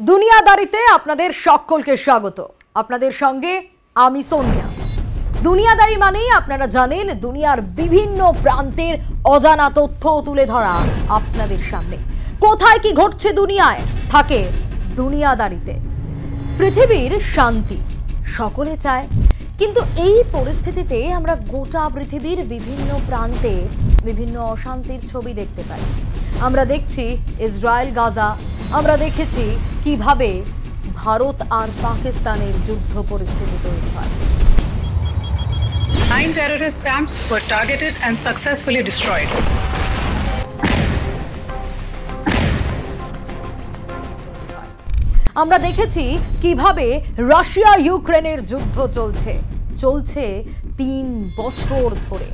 দুনিয়াদারিতে আপনাদের সকলকে স্বাগত। আপনাদের সঙ্গে আমি সোনিয়া। দুনিয়াদারি মানেই আপনারা জানেন দুনিয়ার বিভিন্ন প্রান্তের অজানা তথ্য তুলে ধরা আপনাদের সামনে। কোথায় কি ঘটছে দুনিয়ায় থাকে দুনিয়াদারিতে। পৃথিবীর শান্তি সকলে চায়, কিন্তু এই পরিস্থিতিতে আমরা গোটা পৃথিবীর বিভিন্ন প্রান্তে বিভিন্ন অশান্তির ছবি দেখতে পাই। আমরা দেখছি ইসরায়েল গাজা, আমরা দেখেছি কিভাবে ভারত আর পাকিস্তানের যুদ্ধ পরিস্থিতি তৈরি হয়। 9 terrorist camps were targeted and successfully destroyed. আমরা দেখেছি কিভাবে রাশিয়া ইউক্রেনের যুদ্ধ চলছে 3 বছর ধরে।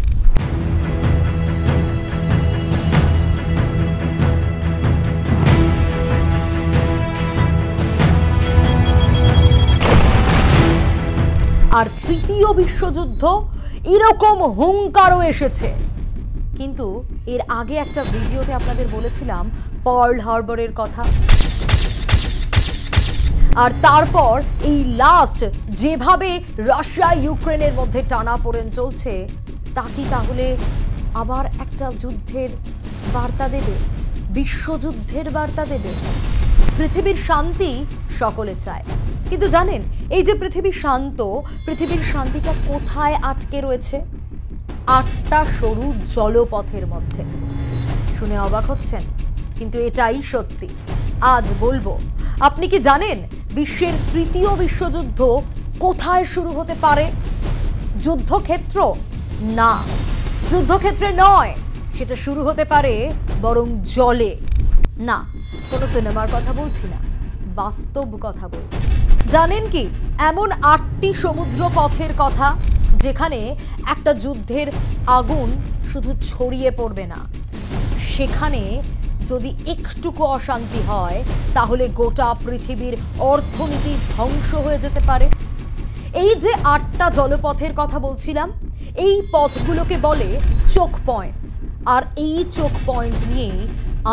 আর তৃতীয় বিশ্বযুদ্ধ এরকম হুঙ্কারও এসেছে। কিন্তু এর আগে একটা ভিডিওতে আপনাদের বলেছিলাম পার্ল হারবারের কথা। আর তারপর এই লাস্ট যেভাবে রাশিয়া ইউক্রেনের মধ্যে টানাপোড়েন চলছে, তা কি তাহলে আবার একটা যুদ্ধের বার্তা দেবে, বিশ্বযুদ্ধের বার্তা দেবে? পৃথিবীর শান্তি সকলে চায়, কিন্তু জানেন এই যে পৃথিবী শান্ত, পৃথিবীর শান্তিটা কোথায় আটকে রয়েছে? 8টা সরু জলপথের মধ্যে। শুনে অবাক হচ্ছেন, কিন্তু এটাই সত্যি। আজ বলবো, আপনি কি জানেন বিশ্বের তৃতীয় বিশ্বযুদ্ধ কোথায় শুরু হতে পারে? যুদ্ধক্ষেত্র না, যুদ্ধক্ষেত্রে নয়, সেটা শুরু হতে পারে বরং জলে। না, কোনো সিনেমার কথা বলছি না, বাস্তব কথা বলছি। জানেন কি এমন 8টি সমুদ্র পথের কথা যেখানে একটা যুদ্ধের আগুন শুধু ছড়িয়ে পড়বে না, সেখানে যদি একটুকু অশান্তি হয় তাহলে গোটা পৃথিবীর অর্থনীতি ধ্বংস হয়ে যেতে পারে। এই যে 8টা জলপথের কথা বলছিলাম, এই পথগুলোকে বলে চোক পয়েন্টস। আর এই চোক পয়েন্ট নিয়েই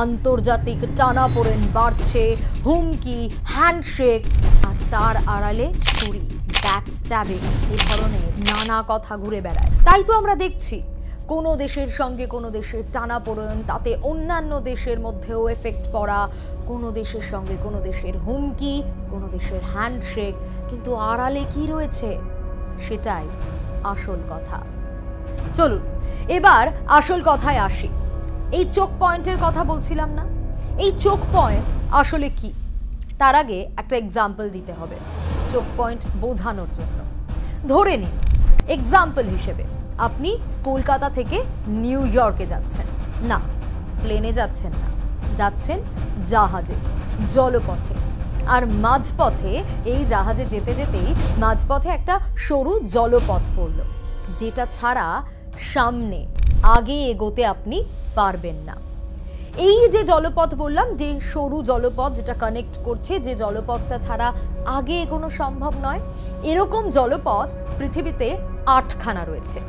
আন্তর্জাতিক টানাপোড়েন বাড়ছে, হুমকি, হ্যান্ডশেক, আর তার আড়ালে ছুরি, ব্যাকস্ট্যাবিং, এই ধরনের নানা কথা ঘুরে বেড়ায়। তাই তো আমরা দেখছি কোনো দেশের সঙ্গে কোনো দেশের টানাপোড়েন, তাতে অন্যান্য দেশের মধ্যেও এফেক্ট পড়া, কোনো দেশের সঙ্গে কোনো দেশের হুমকি, কোনো দেশের হ্যান্ডশেক, কিন্তু আড়ালে কি রয়েছে সেটাই আসল কথা। চলুন এবার আসল কথায় আসি। এই চোক পয়েন্টের কথা বলছিলাম না, এই চোক পয়েন্ট আসলে কি তার আগে একটা এক্সাম্পল দিতে হবে চোক পয়েন্ট বোঝানোর জন্য। ধরে নিন এক্সাম্পল হিসেবে আপনি কলকাতা থেকে নিউ ইয়র্কে যাচ্ছেন। না, প্লেনে যাচ্ছেন না, যাচ্ছেন জাহাজে, জলপথে। আর মাঝপথে এই জাহাজে যেতে যেতেই মাঝপথে একটা সরু জলপথ পড়ল, যেটা ছাড়া সামনে আগে এগোতে আপনি পারবেন না। এই যে জলপথ বললাম, যে সরু জলপথ যেটা কানেক্ট করছে, যে জলপথটা ছাড়া আগে এগোনো সম্ভব নয়, এরকম জলপথ পৃথিবীতে 8খানা রয়েছে,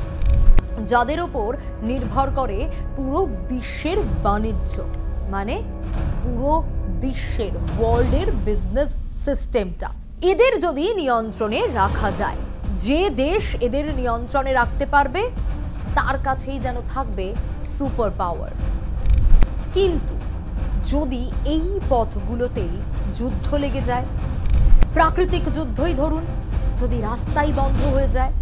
যাদের ওপর নির্ভর করে পুরো বিশ্বের বাণিজ্য, মানে পুরো বিশ্বের ওয়ার্ল্ডের বিজনেস সিস্টেমটা। এদের যদি নিয়ন্ত্রণে রাখা যায়, যে দেশ এদের নিয়ন্ত্রণে রাখতে পারবে তার কাছেই যেন থাকবে সুপার পাওয়ার। কিন্তু যদি এই পথগুলোতেই যুদ্ধ লেগে যায়, প্রাকৃতিক যুদ্ধই ধরুন, যদি রাস্তাই বন্ধ হয়ে যায়,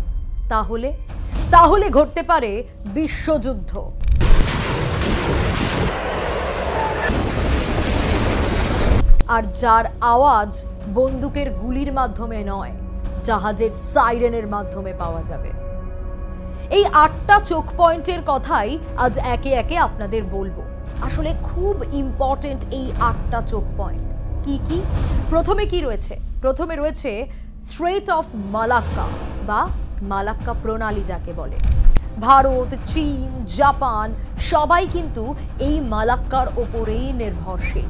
তাহলে ঘটতে পারে বিশ্বযুদ্ধ। আর যার আওয়াজ বন্দুকের গুলির মাধ্যমে নয়, জাহাজের সাইরেনের মাধ্যমে পাওয়া যাবে। এই 8টা চোক পয়েন্টের কথাই আজ একে একে আপনাদের বলবো। আসলে খুব ইম্পর্টেন্ট এই 8টা চোক পয়েন্ট। কি কি? প্রথমে কি রয়েছে? প্রথমে রয়েছে স্ট্রেট অফ মালাক্কা বা মালাক্কা প্রণালী যাকে বলে। ভারত, চীন, জাপান সবাই কিন্তু এই মালাক্কার ওপরেই নির্ভরশীল।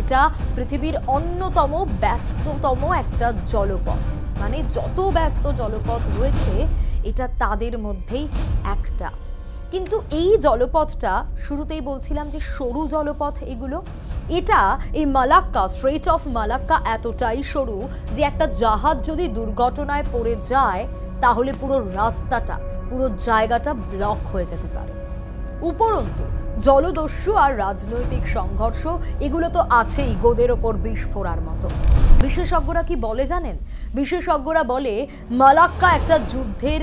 এটা পৃথিবীর অন্যতম ব্যস্ততম একটা জলপথ, মানে যত ব্যস্ত জলপথ রয়েছে এটা তাদের মধ্যেই একটা। কিন্তু এই জলপথটা শুরুতেই বলছিলাম যে সরু জলপথ এগুলো, এটা এই মালাক্কা স্ট্রেট অফ মালাক্কা এতটাই সরু যে একটা জাহাজ যদি দুর্ঘটনায় পড়ে যায় তাহলে পুরো রাস্তাটা, পুরো জায়গাটা ব্লক হয়ে যেতে পারে। উপরন্তু জলদস্যু আর রাজনৈতিক সংঘর্ষ এগুলো তো আছেই গোদের ওপর বিষ ফোড়ার মতো। বিশেষজ্ঞরা কি বলে জানেন? বিশেষজ্ঞরা বলে মালাক্কা একটা যুদ্ধের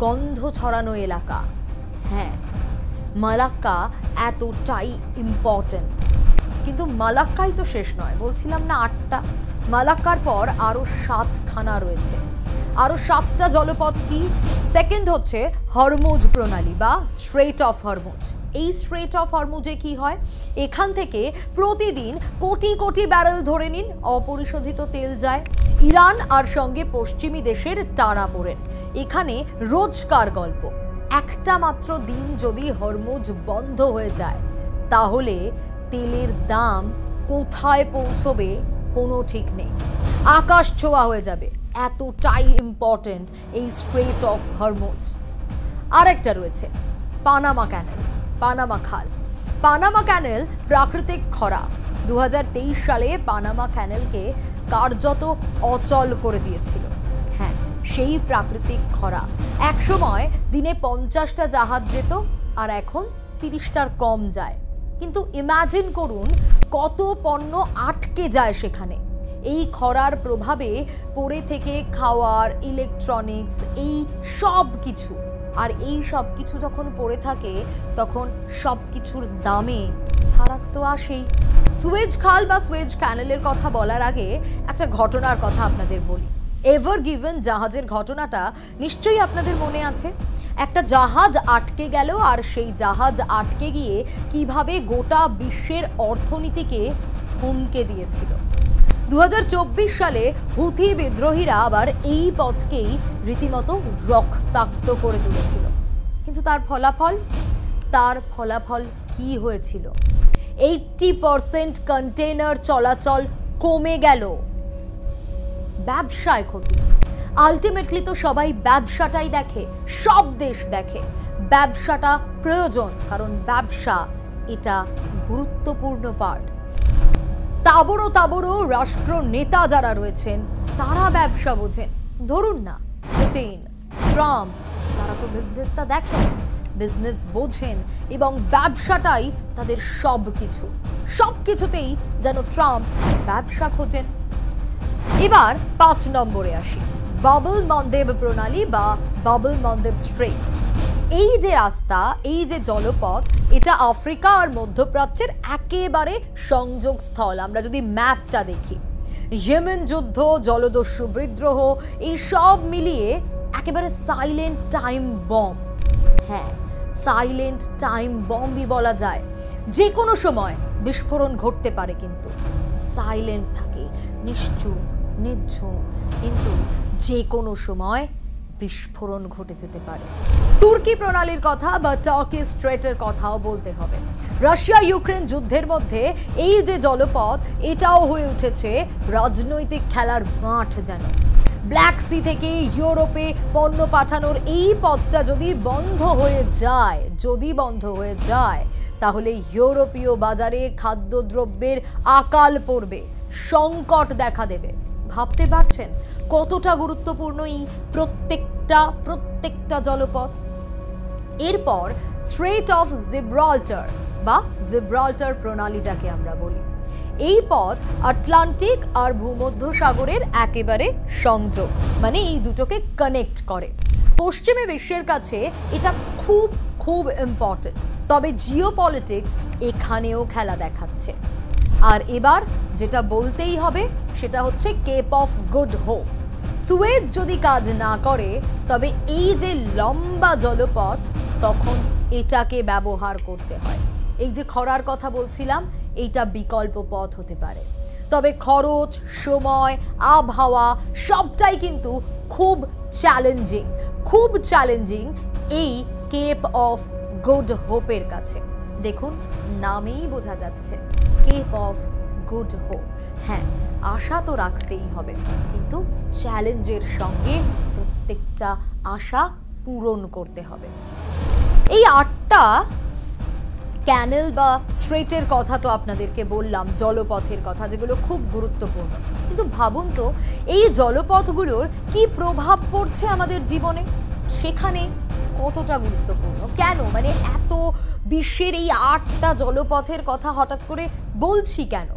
গন্ধ ছড়ানো এলাকা। হ্যাঁ, মালাক্কা এতটাই ইম্পর্টেন্ট। কিন্তু মালাক্কাই তো শেষ নয়, বলছিলাম না 8টা, মালাক্কার পর আরও 7খানা রয়েছে। আরও 7টা জলপথ কি? সেকেন্ড হচ্ছে হরমুজ প্রণালী বা স্ট্রেট অফ হরমুজ। এই স্ট্রেট অফ হরমুজে কি হয়? এখান থেকে প্রতিদিন কোটি কোটি ব্যারেল ধরে নিন অপরিশোধিত তেল যায়। ইরান আর সঙ্গে পশ্চিমী দেশের টানাপোড়েন, এখানে রোজকার গল্প। একটা মাত্র দিন যদি হরমুজ বন্ধ হয়ে যায় তাহলে তেলের দাম কোথায় পৌঁছবে কোনো ঠিক নেই, আকাশ ছোঁয়া হয়ে যাবে। এতটাই ইম্পর্টেন্ট এই স্ট্রেট অফ হরমুজ। আরেকটা রয়েছে পানামা ক্যানেল, পানামা খাল। পানামা ক্যানেল প্রাকৃতিক খরা। 2023 সালে পানামা ক্যানেলকে কার্যত অচল করে দিয়েছিল। হ্যাঁ, সেই প্রাকৃতিক খরা। এক সময় দিনে 50টা জাহাজ যেত আর এখন 30টার কম যায়। কিন্তু ইমাজিন করুন কত পণ্য আটকে যায় সেখানে। এই খরার প্রভাবে পড়ে থেকে খাওয়ার, ইলেকট্রনিক্স, এই সব কিছু, আর এই সব কিছু যখন পড়ে থাকে তখন সব কিছুর দামে ফারাক তো আসেই। সুয়েজ খাল বা সুয়েজ ক্যানেলের কথা বলার আগে একটা ঘটনার কথা আপনাদের বলি। এভার গিভেন জাহাজের ঘটনাটা নিশ্চয়ই আপনাদের মনে আছে। একটা জাহাজ আটকে গেল আর সেই জাহাজ আটকে গিয়ে কিভাবে গোটা বিশ্বের অর্থনীতিকে হুমকে দিয়েছিল। 2024 সালে হুথি বিদ্রোহীরা আবার এই পথকেই রীতিমতো রক্তাক্ত করে তুলেছিল। কিন্তু তার ফলাফল কি হয়েছিল? 80% কন্টেইনার চলাচল কমে গেল। ব্যবসায় ক্ষতি। আলটিমেটলি তো সবাই ব্যবসাটাই দেখে, সব দেশ দেখে ব্যবসাটা প্রয়োজন, কারণ ব্যবসা এটা গুরুত্বপূর্ণ পার্ট। তাবড়ো রাষ্ট্র নেতা যারা রয়েছেন তারা ব্যবসা বোঝেন। ধরুন না পুতিন, ট্রাম্প, তারা তো বিজনেসটা দেখেন, বিজনেস বোঝেন এবং ব্যবসাটাই তাদের সব কিছুতেই যেন ট্রাম্প ব্যবসা খোঁজেন। এবার 5 নম্বরে আসি, বাবল মন্দেব প্রণালী বা বাবল মন্দেব স্ট্রেট। এই যে রাস্তা, এই যে জলপথ, এটা আফ্রিকা আর মধ্যপ্রাচ্যের একেবারে সংযোগ স্থল। আমরা যদি ম্যাপটা দেখি, ইয়েমেন যুদ্ধ, জলদস্যু বিদ্রোহ, এই সব মিলিয়ে একেবারে সাইলেন্ট টাইম বম্ব। হ্যাঁ, সাইলেন্ট টাইম বম্বই বলা যায়। যে কোনো সময় বিস্ফোরণ ঘটতে পারে, কিন্তু সাইলেন্ট থাকে, নিশ্চুপ, নির্ঝুম, কিন্তু যে কোনো সময় বিস্ফোরণ ঘটে যেতে পারে। তুর্কি প্রণালীর কথা বা টার্কি স্ট্রেটের কথাও বলতে হবে। রাশিয়া ইউক্রেন যুদ্ধের মধ্যে এই যে জলপথ, এটাও হয়ে উঠেছে রাজনৈতিক খেলার মাঠ যেন। ব্ল্যাক সি থেকে ইউরোপে পণ্য পাঠানোর এই পথটা যদি বন্ধ হয়ে যায় তাহলে ইউরোপীয় বাজারে খাদ্যদ্রব্যের আকাল পড়বে, সংকট দেখা দেবে। ভাবতে পারছেন কতটা গুরুত্বপূর্ণ এই প্রত্যেকটা জলপথ। এরপর স্ট্রেট অফ জিব্রাল্টার বা জিব্রাল্টার প্রণালী যাকে আমরা বলি। এই পথ আটলান্টিক আর ভূমধ্য সাগরের একেবারে সংযোগ, মানে এই দুটোকে কানেক্ট করে। পশ্চিমী বিশ্বের কাছে এটা খুব ইম্পর্টেন্ট। তবে জিওপলিটিক্স এখানেও খেলা দেখাচ্ছে। আর এবার যেটা বলতেই হবে সেটা হচ্ছে Cape of Good Hope. Suez যদি কাজ না করে তবে এই যে লম্বা জলপথ, তখন এটাকে ব্যবহার করতে হয়। এই যে খরার কথা বলছিলাম, এইটা বিকল্প পথ হতে পারে। তবে খরচ, সময়, আবহাওয়া সবটাই কিন্তু খুব চ্যালেঞ্জিং এই কেপ অফ গুড হোপের কাছে। দেখুন, নামেই বোঝা যাচ্ছে কেপ অফ গুড হোপ। হ্যাঁ, আশা তো রাখতেই হবে, কিন্তু চ্যালেঞ্জের সঙ্গে প্রত্যেকটা আশা পূরণ করতে হবে। এই 8টা ক্যানেল বা স্ট্রেটের কথা তো আপনাদেরকে বললাম, জলপথের কথা, যেগুলো খুব গুরুত্বপূর্ণ। কিন্তু ভাবুন তো, এই জলপথগুলোর কি প্রভাব পড়ছে আমাদের জীবনে, সেখানে কতটা গুরুত্বপূর্ণ, কেন মানে এত বিশ্বের এই 8টা জলপথের কথা হঠাৎ করে বলছি কেন?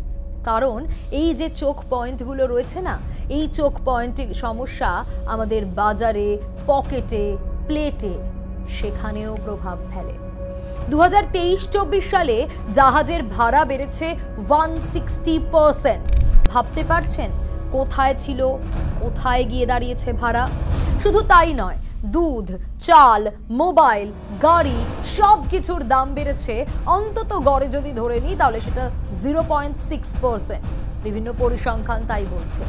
কারণ এই যে চোখ পয়েন্টগুলো রয়েছে না, এই চোখ পয়েন্টের সমস্যা আমাদের বাজারে, পকেটে, প্লেটে, সেখানেও প্রভাব ফেলে। 2023-24 সালে জাহাজের ভাড়া বেড়েছে 160%। ভাবতে পারছেন কোথায় ছিল, কোথায় গিয়ে দাঁড়িয়েছে ভাড়া? শুধু তাই নয়, দুধ, চাল, মোবাইল, গাড়ি সব কিছুর দাম বেড়েছে অন্তত গড়ে যদি ধরে নিই তাহলে সেটা 0.6%। বিভিন্ন পরিসংখ্যান তাই বলছে।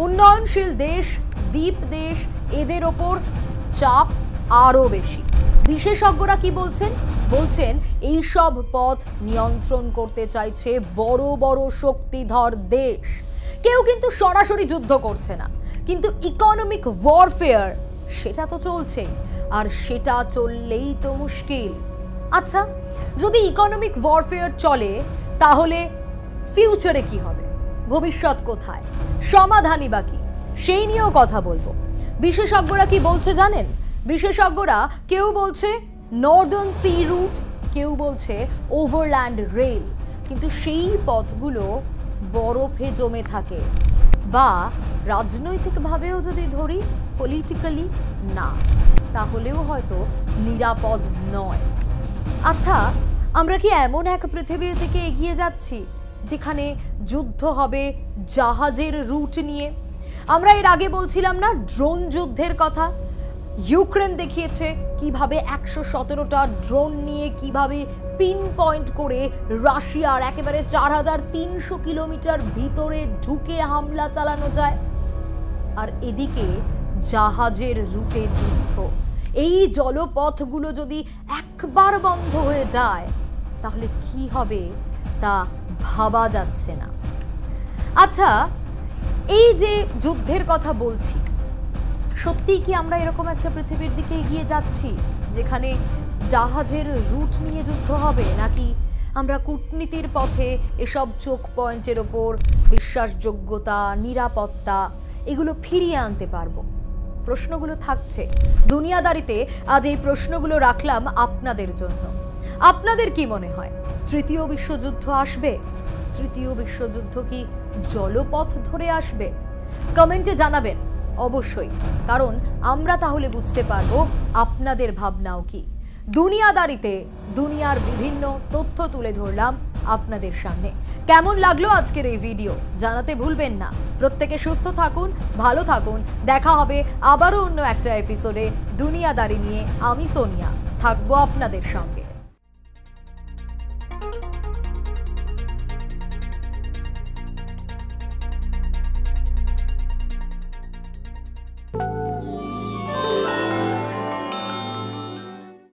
উন্নয়নশীল দেশ, দ্বীপ দেশ, এদের ওপর চাপ আরও বেশি। বিশেষজ্ঞরা কি বলছেন? বলছেন এইসব পথ নিয়ন্ত্রণ করতে চাইছে বড় বড় শক্তিধর দেশ। কেউ কিন্তু সরাসরি যুদ্ধ করছে না, কিন্তু ইকোনমিক ওয়ারফেয়ার সেটা তো চলছেই, আর সেটা চললেই তো মুশকিল। আচ্ছা, যদি ইকোনমিক ওয়ারফেয়ার চলে তাহলে ফিউচারে কি হবে, ভবিষ্যৎ কোথায়, সমাধানই বা কি, সেই নিয়েও কথা বলবো। বিশেষজ্ঞরা কি বলছে জানেন? বিশেষজ্ঞরা কেউ বলছে নর্দার্ন সি রুট, কেউ বলছে ওভারল্যান্ড রেল, কিন্তু সেই পথগুলো বরফে জমে থাকে, বা রাজনৈতিকভাবেও যদি ধরি, পলিটিক্যালি না, তাহলেও হয়তো নিরাপদ নয়। আচ্ছা, আমরা কি এমন এক পৃথিবীর দিকে এগিয়ে যাচ্ছি যেখানে যুদ্ধ হবে জাহাজের রুট নিয়ে? আমরা এর আগে বলছিলাম না ড্রোন যুদ্ধের কথা? ইউক্রেন দেখিয়েছে কিভাবে 117টা ড্রোন নিয়ে কিভাবে পিন পয়েন্ট করে রাশিয়ার একেবারে 4300 কিলোমিটার ভিতরে ঢুকে হামলা চালানো যায়। আর এদিকে জাহাজের রুটে যুদ্ধ। এই জলপথগুলো যদি একবার বন্ধ হয়ে যায় তাহলে কি হবে তা ভাবা যাচ্ছে না। আচ্ছা, এই যে যুদ্ধের কথা বলছি, সত্যিই কি আমরা এরকম একটা পৃথিবীর দিকে এগিয়ে যাচ্ছি যেখানে জাহাজের রুট নিয়ে যুদ্ধ হবে, নাকি আমরা কূটনীতির পথে এসব চোখ পয়েন্টের ওপর বিশ্বাসযোগ্যতা, নিরাপত্তা এগুলো ফিরিয়ে আনতে পারবো? প্রশ্নগুলো থাকছে। দুনিয়াদারিতে আজ এই প্রশ্নগুলো রাখলাম আপনাদের জন্য। আপনাদের কি মনে হয়, তৃতীয় বিশ্বযুদ্ধ আসবে? তৃতীয় বিশ্বযুদ্ধ কি জলপথ ধরে আসবে? কমেন্টে জানাবেন অবশ্যই, কারণ আমরা তাহলে বুঝতে পারবো আপনাদের ভাবনাও কি। দুনিয়াদারিতে দুনিয়ার বিভিন্ন তথ্য তুলে ধরলাম আপনাদের সামনে। কেমন লাগলো আজকের এই ভিডিও জানাতে ভুলবেন না। প্রত্যেকে সুস্থ থাকুন, ভালো থাকুন। দেখা হবে আবারও অন্য একটা এপিসোডে দুনিয়াদারি নিয়ে। আমি সোনিয়া থাকবো আপনাদের সঙ্গে।